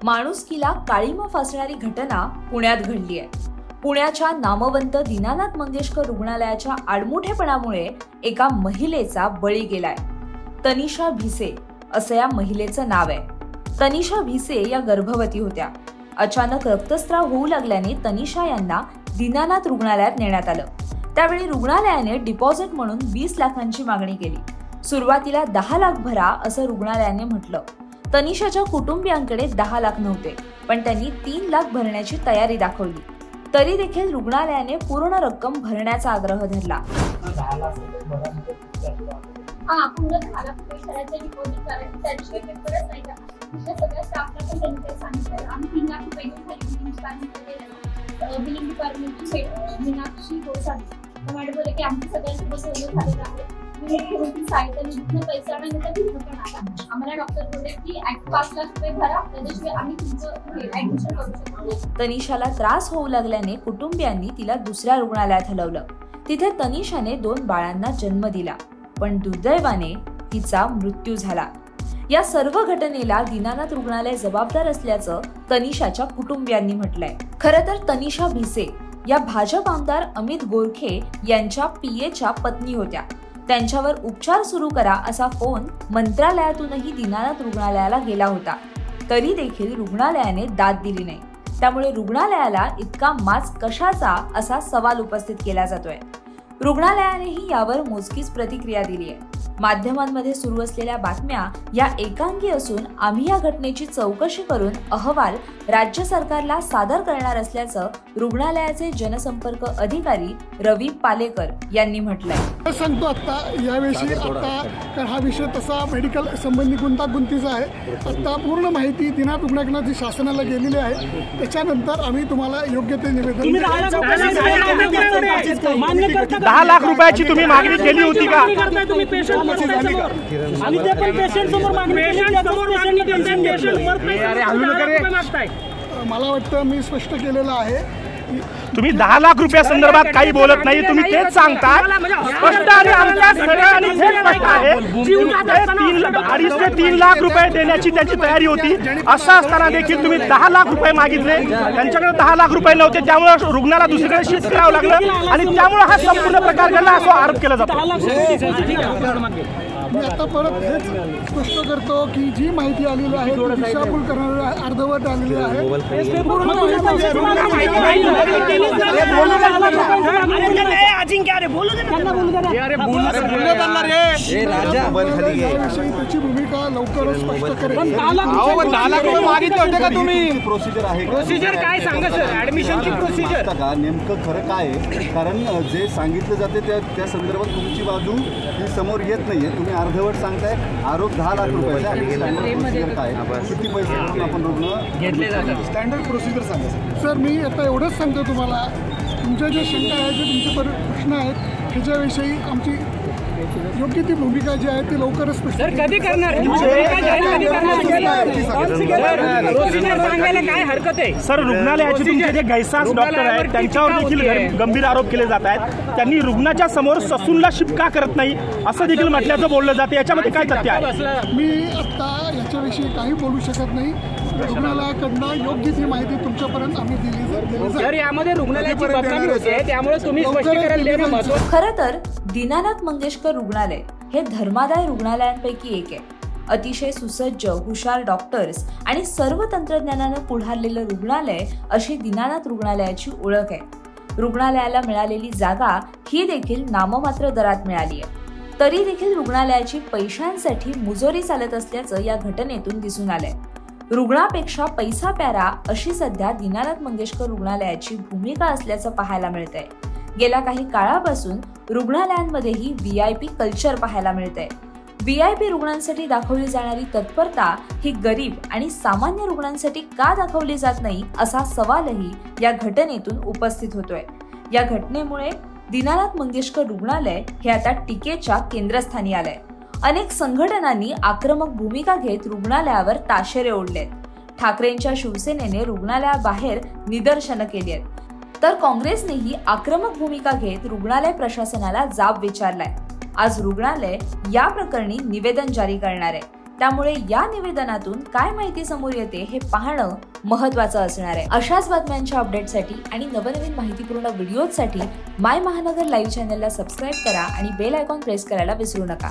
माणुसकीला काळीमा फासणारी घटना पुण्यात घडली आहे। पुण्याच्या नामवंत दीनानाथ मंगेशकर रुग्णालयाच्या आडमुठेपणामुळे एका महिलेचा बळी गेलाय। तनिषा भिसे असं या महिलेचं नाव आहे। तनिषा भिसे या गर्भवती होत्या। अचानक रक्तस्राव होऊ लागल्याने तनिषा यांना दीनानाथ रुग्णालयात नेण्यात आलं। त्यावेळी रुग्णालयाने डिपॉझिट म्हणून 20 लाखांची मागणी केली। सुरुवातीला 10 लाख भरा असं रुग्णालयाने म्हटलं। तनिषाच्या कुटुंबियांकडे 10 लाख नव्हते, पण त्यांनी 3 लाख भरण्याची तयारी दाखवली। तरी देखील रुग्णालयाने पूर्ण रक्कम भरण्याचा आग्रह धरला। बिलिंग डिपार्टमेंटची हेड मीनाक्षी गोसावी मॅडम बोलले की आमची सगळ्यांची बसवणूक झालेली आहे। मी थोडी साईट आणि इथनं पैसा नाही तर घेऊन पण आला। आम्हाला डॉक्टर बोलले की 5 लाख रुपये भरा, त्याच्याशिवाय आम्ही तुमचं ऍडमिशन करू शकतो। तनिषाला त्रास होऊ लागल्याने कुटुंबियांनी तिला दुसऱ्या रुग्णालयात हलवलं। तिथे तनिषाने 2 बाळांना जन्म दिला, पण दुर्दैवाने तिचा मृत्यू झाला। या सर्व घटनेला दीनानाथ रुग्णालय जबाबदार असल्याचं तनिषाच्या कुटुंबियांनी म्हटलंय। खरं तर तनिषा भिसे या भाजप आमदार अमित गोरखे यांच्या पीएच्या पत्नी होत्या। त्यांच्यावर उपचार सुरू करा असा फोन मंत्रालयातूनही दीनानाथ रुग्णालयाला गेला होता, तरी देखील रुग्णालयाने दाद दिली नाही। त्यामुळे रुग्णालयाला इतका माज कशाचा असा सवाल उपस्थित केला जातोय। रुग्णालयानेही यावर मोजकीच प्रतिक्रिया दिली आहे। माध्यमांमध्ये सुरू असलेल्या बातम्या या एकांगी असून आम्ही या घटनेची चौकशी करून अहवाल राज्य सरकारला सादर करणार असल्याचं रुग्णालयाचे जनसंपर्क अधिकारी रवी पालेकर यांनी म्हटलंय। सांगतो आता याविषयी कारण हा विषय तसा मेडिकल संबंधी गुंतागुंतीचा आहे। आता पूर्ण माहिती दीनानाथ रुग्णालयाची शासनाला गेलेली आहे, त्याच्यानंतर आम्ही तुम्हाला योग्य ते निवेदन। 10 लाख रुपयाची तुम्ही मागणी केली होती का? मला वाटतं मी स्पष्ट केलेलं आहे। तुम्ही 10 लाख रुपया संदर्भात काही बोलत नाही, तुम्ही तेच सांगता। स्पष्ट आणि आमच्या सगळ्यांनी थेट स्पष्ट आहे 2.5 ते 3 लाख रुपये देण्याची त्यांची तयारी होती। असं असताना देखील तुम्ही 10 लाख रुपये मागितले। त्यांच्याकडे 10 लाख रुपये नव्हते, त्यामुळे रुग्णाला दुसरीकडे शिफ्ट करावं लागलं आणि त्यामुळे हा संपूर्ण प्रकार घडला असा आरोप केला जातो। मी आता परत हेच स्पष्ट करतो की जी माहिती आलेली आहे ती दिशाभूल करणारी अर्धवट आलेली आहे। त्याची भूमिका लवकरच स्पष्ट करेल। 10 लाख रुपये मागितले होते का तुम्ही? प्रोसिजर आहे, प्रोसिजर काय सांगा सर, ऍडमिशनची प्रोसिजर का नेमकं खरं काय आहे? कारण जे सांगितलं जाते त्या संदर्भात तुमची बाजू ही समोर येत नाहीये। तुम्ही अर्धवट सांगताय। आरोप 10 लाख रुपयाचा प्रोसिजर काय, किती पैसे भरून आपण रुग्ण घेतले जातात? स्टँडर्ड प्रोसिजर सांगा सर। मी आता एवढंच सांगतो तुम्हाला, तुमच्या ज्या शंका आहेत, जे तुमचे प्रश्न आहेत त्याच्याविषयी आमची योग्य ती भूमिका जी आहे ती लवकरच स्पष्ट कधी करणार? सर, रुग्णालयाचे तुमचे जे गैसास डॉक्टर आहेत त्यांच्यावर देखील गंभीर आरोप केले जात आहेत। त्यांनी रुग्णाच्या समोर ससूनला शिफ्ट का करत नाही असं देखील म्हटल्याचं बोललं जाते। याच्यामध्ये काय तथ्य आहे? मी आता याच्याविषयी काही बोलू शकत नाही। रुग्णालयाकडनं योग्य ती माहिती तुमच्यापर्यंत आम्ही दिली सर। यामध्ये रुग्णालयाची बदनामी होते, त्यामुळे तुम्ही स्पष्टीकरण देणं महत्त्वाचं। खरं तर दीनानाथ मंगेशकर रुग्णालय हे धर्मादाय रुग्णालयांपैकी एक आहे। अतिशय सुसज्ज, हुशार डॉक्टर्स आणि सर्व तंत्रज्ञानानं पुढारलेलं रुग्णालय अशी दीनानाथ रुग्णालयाची ओळख आहे। रुग्णालयाला मिळालेली जागा ही देखील नाममात्र दरात मिळाली आहे। तरी देखील रुग्णालयाची पैशांसाठी मुजोरी चालत असल्याचं या घटनेतून दिसून आलंय। रुग्णापेक्षा पैसा प्यारा अशी सध्या दीनानाथ मंगेशकर रुग्णालयाची भूमिका असल्याचं पाहायला मिळतंय। गेल्या काही काळापासून रुग्णालयांमध्येही VIP कल्चर पाहायला मिळतंय। VIP रुग्णांसाठी दाखवली जाणारी तत्परता ही गरीब आणि सामान्य रुग्णांसाठी का दाखवली जात नाही असा सवालही या घटनेतून उपस्थित होतोय। या घटनेमुळे दीनानाथ मंगेशकर रुग्णालय हे आता टीकेच्या केंद्रस्थानी आलंय। अनेक संघटनांनी आक्रमक भूमिका घेत रुग्णालयावर ताशेरे ओढलेत। ठाकरेंच्या शिवसेनेने रुग्णालयाबाहेर निदर्शनं केली आहेत, तर काँग्रेसनेही आक्रमक भूमिका घेत रुग्णालय प्रशासनाला जाब विचारलाय। आज रुग्णालय या प्रकरणी निवेदन जारी करणार आहे। त्यामुळे या निवेदनातून काय माहिती समोर येते हे पाहणं महत्त्वाचं असणार आहे। अशाच बातम्यांच्या अपडेटसाठी आणि नवनवीन माहितीपूर्ण व्हिडिओसाठी माय महानगर लाईव्ह चॅनलला सबस्क्राईब करा आणि बेल आयकॉन प्रेस करायला विसरू नका।